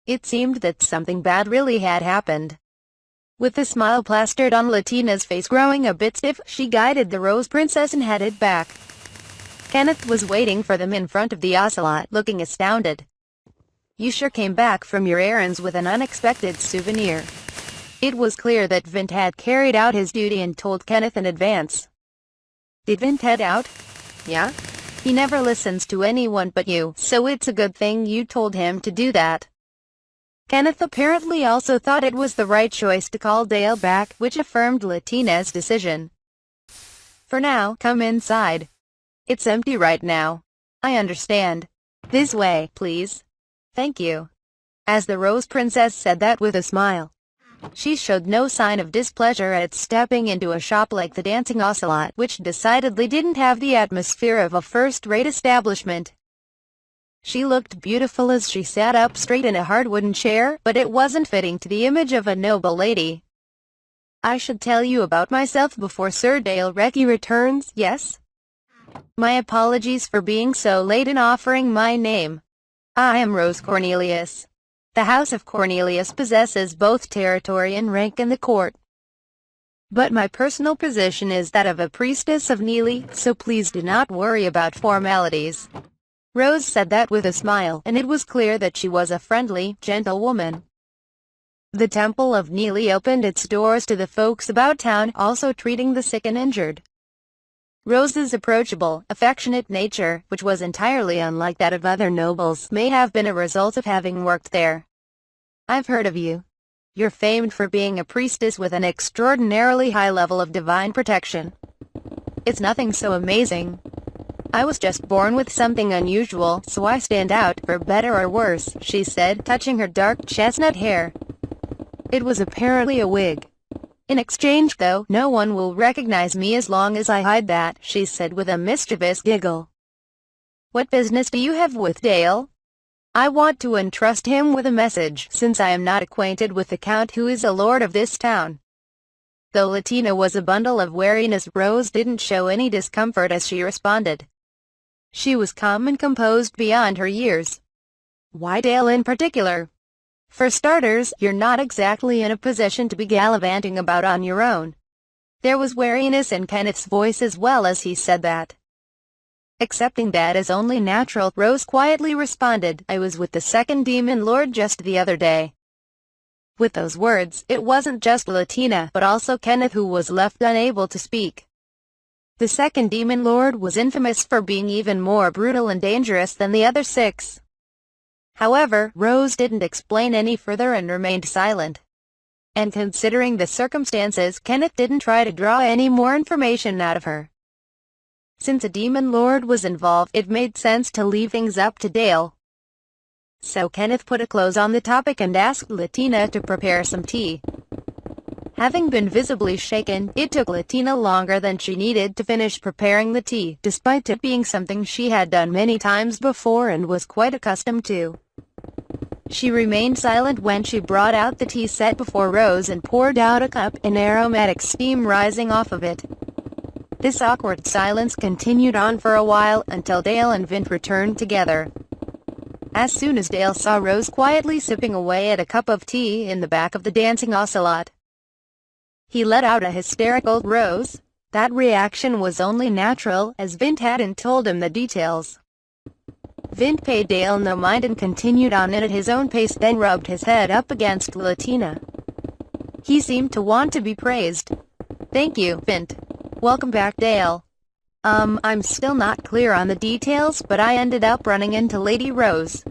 It seemed that something bad really had happened. With the smile plastered on Latina's face growing a bit stiff, she guided the Rose Princess and headed back. Kenneth was waiting for them in front of the ocelot, looking astounded. You sure came back from your errands with an unexpected souvenir. It was clear that Vint had carried out his duty and told Kenneth in advance. Did Vint head out? Yeah? He never listens to anyone but you, so it's a good thing you told him to do that. Kenneth apparently also thought it was the right choice to call Dale back, which affirmed Latina's decision. For now, come inside. It's empty right now. I understand. This way, please. Thank you. as the Rose Princess said that with a smile. She showed no sign of displeasure at stepping into a shop like the Dancing Ocelot, which decidedly didn't have the atmosphere of a first-rate establishment. She looked beautiful as she sat up straight in a hard wooden chair, but it wasn't fitting to the image of a noble lady. "I should tell you about myself before Sir Dale Recce returns, yes? My apologies for being so late in offering my name. I am Rose Cornelius. The House of Cornelius possesses both territory and rank in the court. But my personal position is that of a priestess of Neely, so please do not worry about formalities." Rose said that with a smile, and it was clear that she was a friendly, gentle woman. The Temple of Neely opened its doors to the folks about town, also treating the sick and injured. Rose's approachable, affectionate nature, which was entirely unlike that of other nobles, may have been a result of having worked there. "I've heard of you. You're famed for being a priestess with an extraordinarily high level of divine protection. It's nothing so amazing. I was just born with something unusual, so I stand out, for better or worse," she said, touching her dark chestnut hair. It was apparently a wig. "In exchange, though, no one will recognize me as long as I hide that," she said with a mischievous giggle. "What business do you have with Dale? I want to entrust him with a message, since I am not acquainted with the Count, who is a lord of this town." Though Latina was a bundle of wariness, Rose didn't show any discomfort as she responded. She was calm and composed beyond her years. "Why Dale in particular? For starters, you're not exactly in a position to be gallivanting about on your own." There was wariness in Kenneth's voice as well as he said that. Accepting that as only natural, Rose quietly responded, "I was with the second Demon Lord just the other day." With those words, it wasn't just Latina, but also Kenneth who was left unable to speak. The second Demon Lord was infamous for being even more brutal and dangerous than the other six. However, Rose didn't explain any further and remained silent. And considering the circumstances, Kenneth didn't try to draw any more information out of her. Since a Demon Lord was involved, it made sense to leave things up to Dale. So Kenneth put a close on the topic and asked Latina to prepare some tea. Having been visibly shaken, it took Latina longer than she needed to finish preparing the tea, despite it being something she had done many times before and was quite accustomed to. She remained silent when she brought out the tea set before Rose and poured out a cup, an aromatic steam rising off of it. This awkward silence continued on for a while, until Dale and Vint returned together. As soon as Dale saw Rose quietly sipping away at a cup of tea in the back of the Dancing Ocelot, he let out a hysterical "Rose." That reaction was only natural, as Vint hadn't told him the details. Vint paid Dale no mind and continued on at his own pace, then rubbed his head up against Latina. He seemed to want to be praised. "Thank you, Vint. Welcome back, Dale. I'm still not clear on the details, but I ended up running into Lady Rose."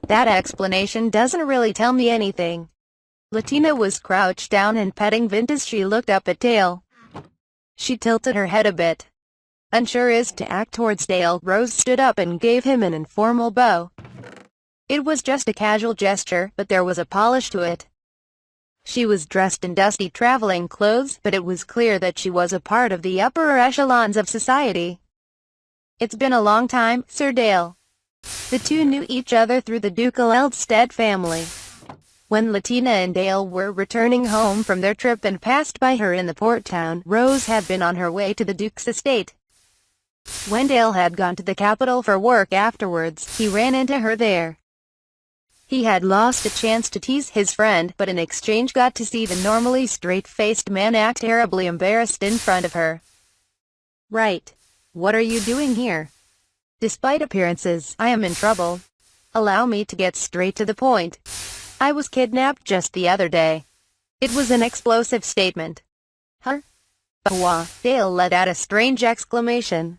"That explanation doesn't really tell me anything." Latina was crouched down and petting Vint as she looked up at Dale. She tilted her head a bit, unsure as to act towards Dale. Rose stood up and gave him an informal bow. It was just a casual gesture, but there was a polish to it. She was dressed in dusty traveling clothes, but it was clear that she was a part of the upper echelons of society. "It's been a long time, Sir Dale." The two knew each other through the ducal Eldstead family. When Latina and Dale were returning home from their trip and passed by her in the port town, Rose had been on her way to the Duke's estate. When Dale had gone to the capital for work afterwards, he ran into her there. He had lost a chance to tease his friend, but in exchange got to see the normally straight-faced man act terribly embarrassed in front of her. "Right. What are you doing here?" "Despite appearances, I am in trouble. Allow me to get straight to the point. I was kidnapped just the other day." It was an explosive statement. "Huh? Wah!" Dale let out a strange exclamation.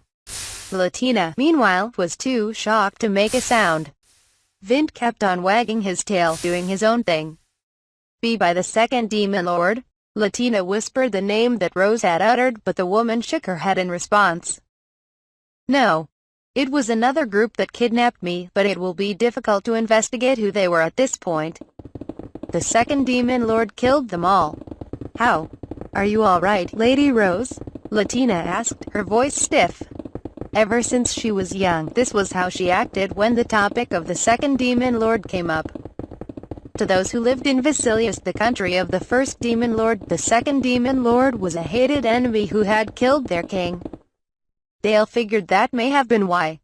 Latina, meanwhile, was too shocked to make a sound. Vint kept on wagging his tail, doing his own thing. "Be by the second Demon Lord?" Latina whispered the name that Rose had uttered, but the woman shook her head in response. "No. It was another group that kidnapped me, but it will be difficult to investigate who they were at this point. The second demon lord killed them all. How? Are you all right, Lady Rose? Latina asked, her voice stiff. Ever since she was young, this was how she acted when the topic of the second demon lord came up. To those who lived in Vasilius, the country of the first demon lord, the second demon lord was a hated enemy who had killed their king. Dale figured that may have been why.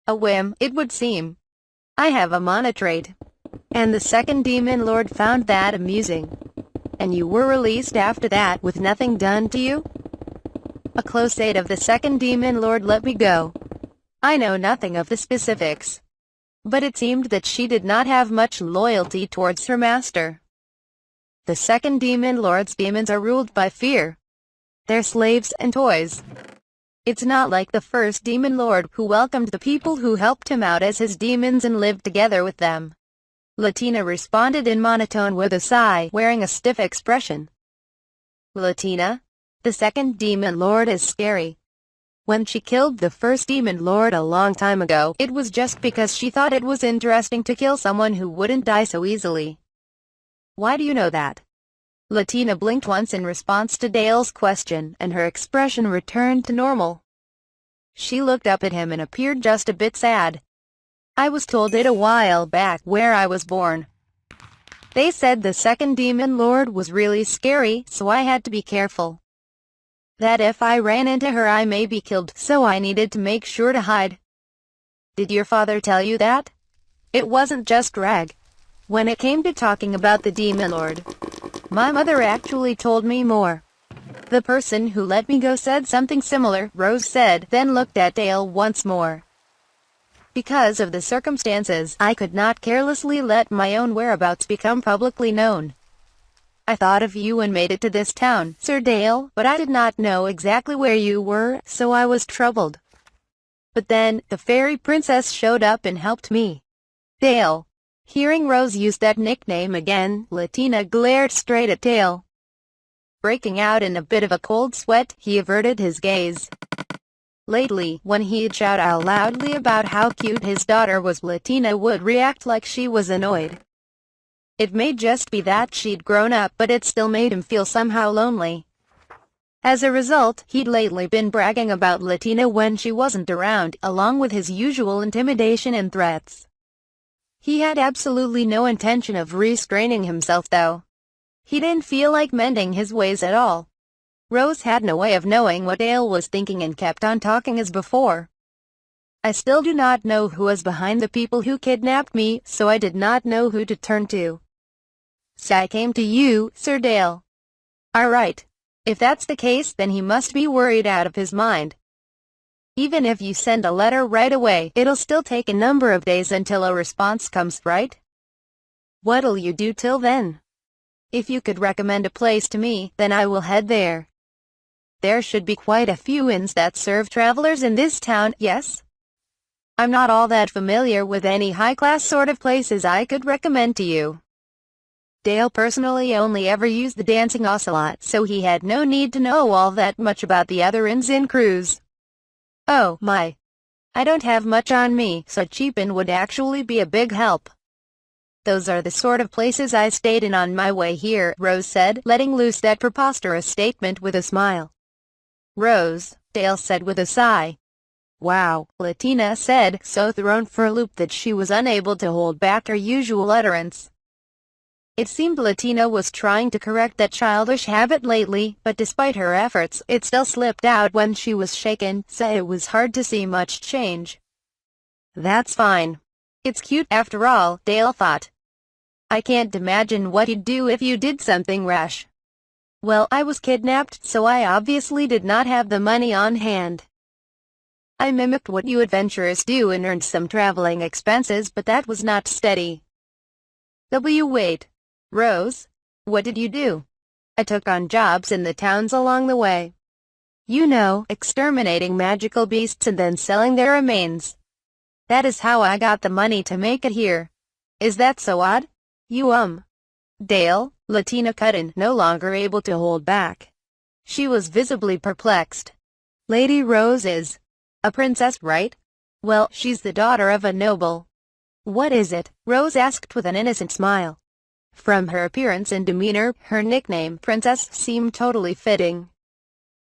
A whim, it would seem. I have a mana trait. And the second demon lord found that amusing. And you were released after that with nothing done to you? A close aide of the second demon lord let me go. I know nothing of the specifics. But it seemed that she did not have much loyalty towards her master. The second demon lord's demons are ruled by fear. They're slaves and toys. It's not like the first demon lord, who welcomed the people who helped him out as his demons and lived together with them. Latina responded in monotone with a sigh, wearing a stiff expression. Latina? The second demon lord is scary. When she killed the first demon lord a long time ago, it was just because she thought it was interesting to kill someone who wouldn't die so easily. Why do you know that? Latina blinked once in response to Dale's question, and her expression returned to normal. She looked up at him and appeared just a bit sad. I was told it a while back where I was born. They said the second demon lord was really scary, so I had to be careful. That if I ran into her I may be killed, so I needed to make sure to hide. Did your father tell you that? It wasn't just rag. When it came to talking about the demon lord, my mother actually told me more. The person who let me go said something similar, Rose said, then looked at Dale once more. Because of the circumstances, I could not carelessly let my own whereabouts become publicly known. I thought of you and made it to this town, Sir Dale, but I did not know exactly where you were, so I was troubled. But then, the fairy princess showed up and helped me. Dale. Hearing Rose use that nickname again, Latina glared straight at Dale. Breaking out in a bit of a cold sweat, he averted his gaze. Lately, when he'd shout out loudly about how cute his daughter was, Latina would react like she was annoyed. It may just be that she'd grown up, but it still made him feel somehow lonely. As a result, he'd lately been bragging about Latina when she wasn't around, along with his usual intimidation and threats. He had absolutely no intention of restraining himself, though. He didn't feel like mending his ways at all. Rose had no way of knowing what Dale was thinking and kept on talking as before. I still do not know who was behind the people who kidnapped me, so I did not know who to turn to. So I came to you, Sir Dale. All right. If that's the case, then he must be worried out of his mind. Even if you send a letter right away, it'll still take a number of days until a response comes, right? What'll you do till then? If you could recommend a place to me, then I will head there. There should be quite a few inns that serve travelers in this town, yes? I'm not all that familiar with any high-class sort of places I could recommend to you. Dale personally only ever used the Dancing Ocelot, so he had no need to know all that much about the other inns and crews. Oh my. I don't have much on me, so a cheap inn would actually be a big help. Those are the sort of places I stayed in on my way here, Rose said, letting loose that preposterous statement with a smile. Rose, Dale said with a sigh. Wow, Latina said, so thrown for a loop that she was unable to hold back her usual utterance. It seemed Latina was trying to correct that childish habit lately, but despite her efforts, it still slipped out when she was shaken, so it was hard to see much change. That's fine. It's cute after all, Dale thought. I can't imagine what he'd do if you did something rash. Well, I was kidnapped, so I obviously did not have the money on hand. I mimicked what you adventurers do and earned some traveling expenses, but that was not steady. Wait. Rose, what did you do? I took on jobs in the towns along the way. You know, exterminating magical beasts and then selling their remains. That is how I got the money to make it here. Is that so odd? Dale, Latina cut in, no longer able to hold back. She was visibly perplexed. Lady Rose is a princess, right? Well, she's the daughter of a noble. What is it? Rose asked with an innocent smile. From her appearance and demeanor, her nickname, Princess, seemed totally fitting.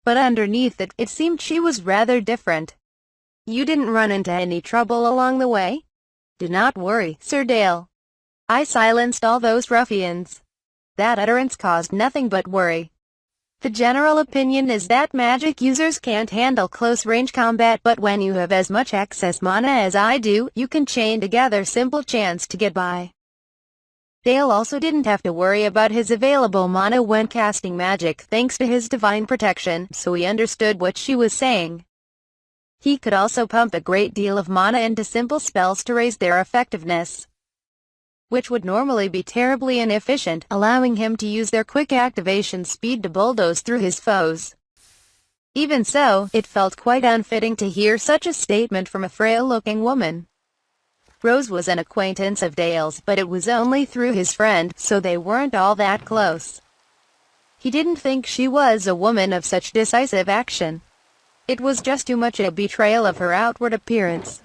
But underneath it, it seemed she was rather different. You didn't run into any trouble along the way? Do not worry, Sir Dale. I silenced all those ruffians. That utterance caused nothing but worry. The general opinion is that magic users can't handle close-range combat, but when you have as much excess mana as I do, you can chain together simple chants to get by. Dale also didn't have to worry about his available mana when casting magic thanks to his divine protection, so he understood what she was saying. He could also pump a great deal of mana into simple spells to raise their effectiveness, which would normally be terribly inefficient, allowing him to use their quick activation speed to bulldoze through his foes. Even so, it felt quite unfitting to hear such a statement from a frail-looking woman. Rose was an acquaintance of Dale's, but it was only through his friend, so they weren't all that close. He didn't think she was a woman of such decisive action. It was just too much a betrayal of her outward appearance.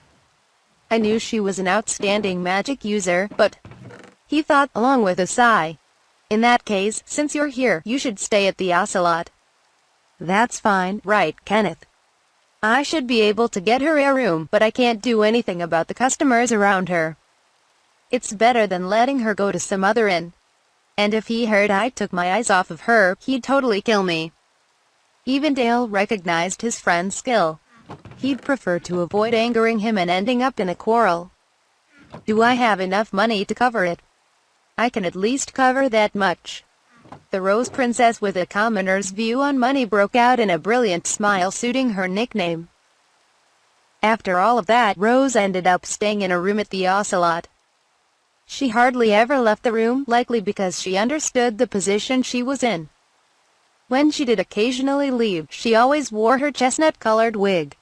I knew she was an outstanding magic user, but, he thought, along with a sigh, in that case, since you're here, you should stay at the Ocelot. That's fine, right, Kenneth? I should be able to get her a room, but I can't do anything about the customers around her. It's better than letting her go to some other inn. And if he heard I took my eyes off of her, he'd totally kill me. Even Dale recognized his friend's skill. He'd prefer to avoid angering him and ending up in a quarrel. Do I have enough money to cover it? I can at least cover that much. The Rose Princess with a commoner's view on money broke out in a brilliant smile suiting her nickname. After all of that, Rose ended up staying in a room at the Ocelot. She hardly ever left the room, likely because she understood the position she was in. When she did occasionally leave, she always wore her chestnut-colored wig.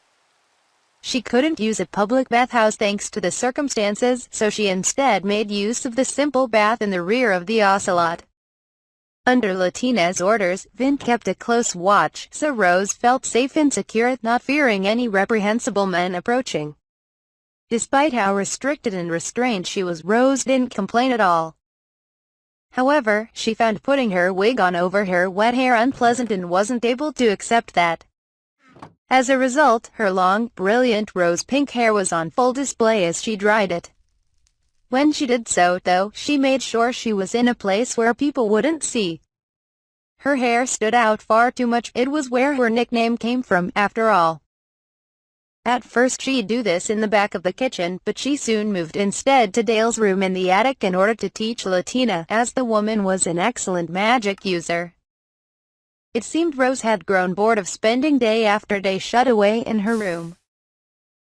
She couldn't use a public bathhouse thanks to the circumstances, so she instead made use of the simple bath in the rear of the Ocelot. Under Latina's orders, Vin kept a close watch, so Rose felt safe and secure, not fearing any reprehensible men approaching. Despite how restricted and restrained she was, Rose didn't complain at all. However, she found putting her wig on over her wet hair unpleasant and wasn't able to accept that. As a result, her long, brilliant rose-pink hair was on full display as she dried it. When she did so, though, she made sure she was in a place where people wouldn't see. Her hair stood out far too much. It was where her nickname came from, after all. At first she'd do this in the back of the kitchen, but she soon moved instead to Dale's room in the attic in order to teach Latina, as the woman was an excellent magic user. It seemed Rose had grown bored of spending day after day shut away in her room.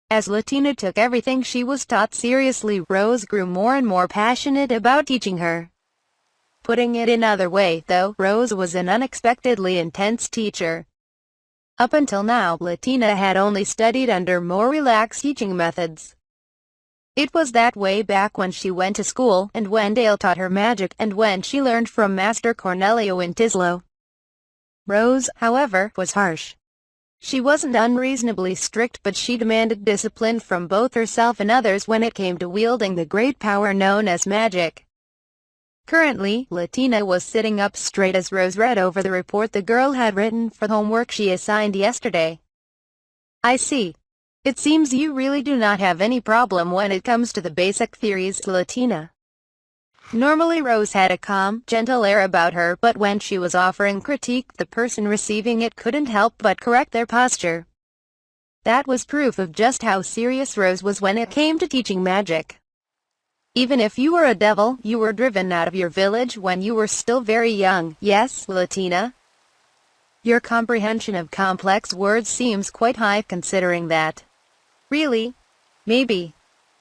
As Latina took everything she was taught seriously, Rose grew more and more passionate about teaching her. Putting it another way, though, Rose was an unexpectedly intense teacher. Up until now, Latina had only studied under more relaxed teaching methods. It was that way back when she went to school, and when Dale taught her magic, and when she learned from Master Cornelio in Tislo. Rose, however, was harsh. She wasn't unreasonably strict, but she demanded discipline from both herself and others when it came to wielding the great power known as magic. Currently, Latina was sitting up straight as Rose read over the report the girl had written for the homework she assigned yesterday. I see. It seems you really do not have any problem when it comes to the basic theories, Latina. Normally Rose had a calm, gentle air about her, but when she was offering critique, the person receiving it couldn't help but correct their posture. That was proof of just how serious Rose was when it came to teaching magic. Even if you were a devil, you were driven out of your village when you were still very young, yes, Latina? Your comprehension of complex words seems quite high considering that. Really? Maybe.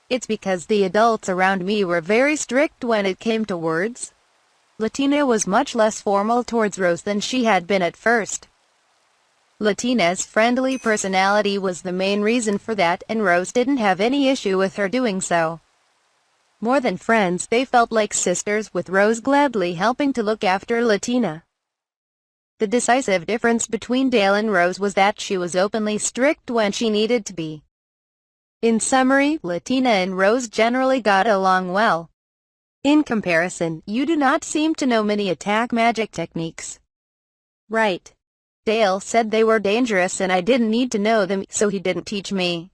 It's because the adults around me were very strict when it came to words. Latina was much less formal towards Rose than she had been at first. Latina's friendly personality was the main reason for that, and Rose didn't have any issue with her doing so. More than friends, they felt like sisters, with Rose gladly helping to look after Latina. The decisive difference between Dale and Rose was that she was openly strict when she needed to be. In summary, Latina and Rose generally got along well. In comparison, you do not seem to know many attack magic techniques. Right. Dale said they were dangerous and I didn't need to know them, so he didn't teach me.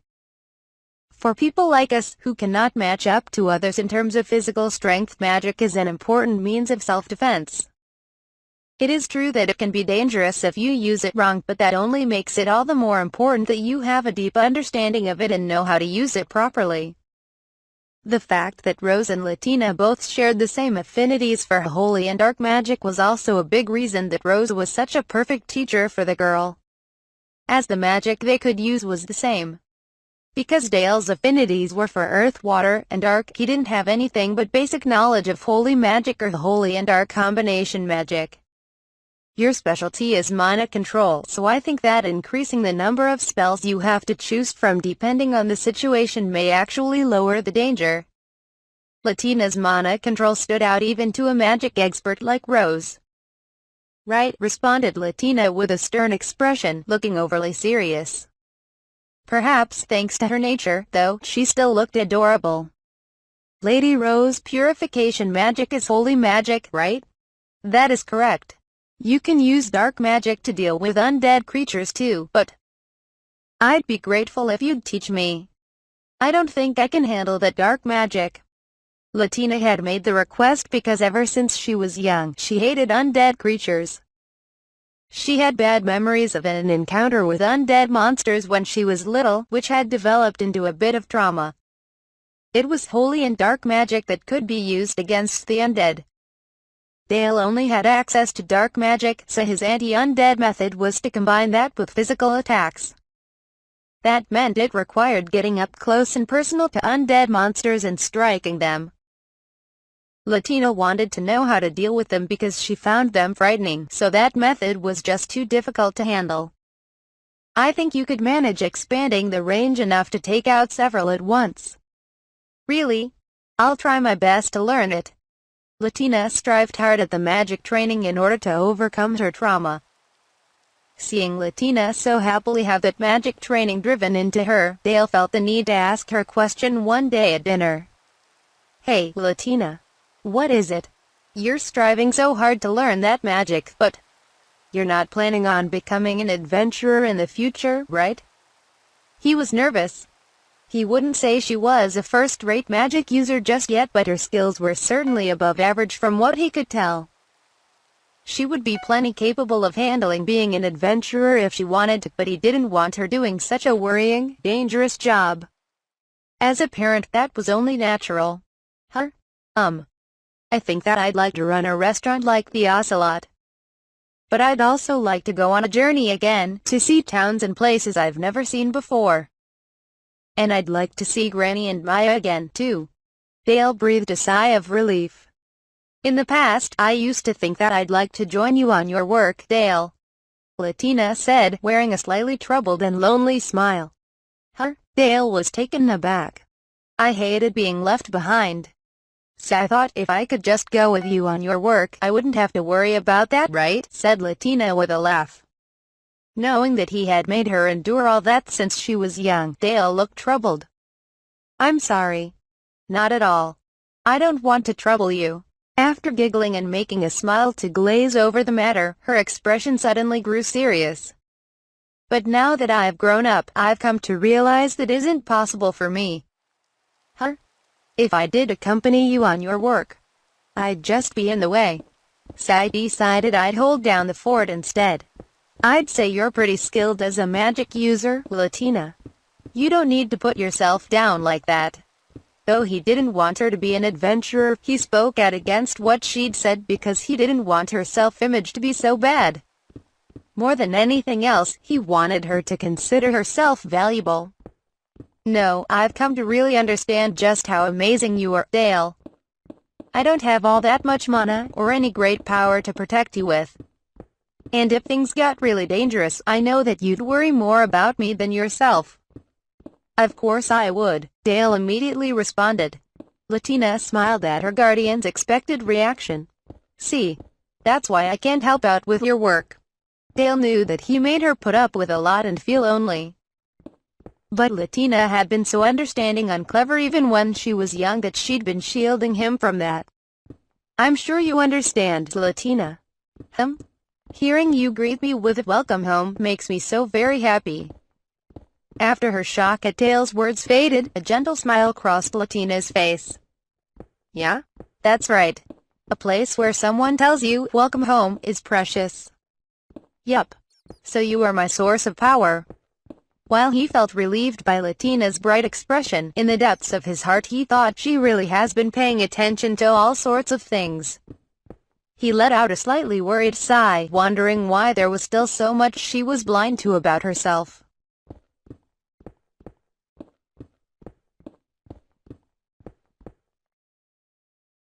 For people like us, who cannot match up to others in terms of physical strength, magic is an important means of self-defense. It is true that it can be dangerous if you use it wrong, but that only makes it all the more important that you have a deep understanding of it and know how to use it properly. The fact that Rose and Latina both shared the same affinities for holy and dark magic was also a big reason that Rose was such a perfect teacher for the girl, as the magic they could use was the same. Because Dale's affinities were for earth, water, and dark, he didn't have anything but basic knowledge of holy magic or the holy and dark combination magic. Your specialty is mana control, so I think that increasing the number of spells you have to choose from depending on the situation may actually lower the danger. Latina's mana control stood out even to a magic expert like Rose. Right, responded Latina with a stern expression, looking overly serious. Perhaps thanks to her nature, though, she still looked adorable. Lady Rose, purification magic is holy magic, right? That is correct. You can use dark magic to deal with undead creatures too, but I'd be grateful if you'd teach me. I don't think I can handle that dark magic. Latina had made the request because ever since she was young, she hated undead creatures. She had bad memories of an encounter with undead monsters when she was little, which had developed into a bit of trauma. It was holy and dark magic that could be used against the undead. Dale only had access to dark magic, so his anti-undead method was to combine that with physical attacks. That meant it required getting up close and personal to undead monsters and striking them. Latina wanted to know how to deal with them because she found them frightening, so that method was just too difficult to handle. I think you could manage expanding the range enough to take out several at once. Really? I'll try my best to learn it. Latina strived hard at the magic training in order to overcome her trauma. Seeing Latina so happily have that magic training driven into her, Dale felt the need to ask her a question one day at dinner. Hey, Latina. What is it? You're striving so hard to learn that magic, but you're not planning on becoming an adventurer in the future, right? He was nervous. He wouldn't say she was a first-rate magic user just yet, but her skills were certainly above average from what he could tell. She would be plenty capable of handling being an adventurer if she wanted to, but he didn't want her doing such a worrying, dangerous job. As a parent, that was only natural. I think that I'd like to run a restaurant like the Ocelot. But I'd also like to go on a journey again, to see towns and places I've never seen before. And I'd like to see Granny and Maya again, too. Dale breathed a sigh of relief. In the past, I used to think that I'd like to join you on your work, Dale. Latina said, wearing a slightly troubled and lonely smile. Dale was taken aback. I hated being left behind. So I thought if I could just go with you on your work, I wouldn't have to worry about that, right? Said Latina with a laugh. Knowing that he had made her endure all that since she was young, Dale looked troubled. I'm sorry. Not at all. I don't want to trouble you. After giggling and making a smile to glaze over the matter, her expression suddenly grew serious. But now that I've grown up, I've come to realize that isn't possible for me. If I did accompany you on your work, I'd just be in the way. So I decided I'd hold down the fort instead. I'd say you're pretty skilled as a magic user, Latina. You don't need to put yourself down like that. Though he didn't want her to be an adventurer, he spoke out against what she'd said because he didn't want her self-image to be so bad. More than anything else, he wanted her to consider herself valuable. No, I've come to really understand just how amazing you are, Dale. I don't have all that much mana, or any great power to protect you with. And if things got really dangerous, I know that you'd worry more about me than yourself. Of course I would, Dale immediately responded. Latina smiled at her guardian's expected reaction. See, that's why I can't help out with your work. Dale knew that he made her put up with a lot and feel lonely. But Latina had been so understanding and clever even when she was young that she'd been shielding him from that. "I'm sure you understand, Latina. Hearing you greet me with welcome home makes me so very happy." After her shock at Dale's words faded, a gentle smile crossed Latina's face. "Yeah? That's right. A place where someone tells you welcome home is precious." "Yup. So you are my source of power." While he felt relieved by Latina's bright expression, in the depths of his heart he thought she really has been paying attention to all sorts of things. He let out a slightly worried sigh, wondering why there was still so much she was blind to about herself.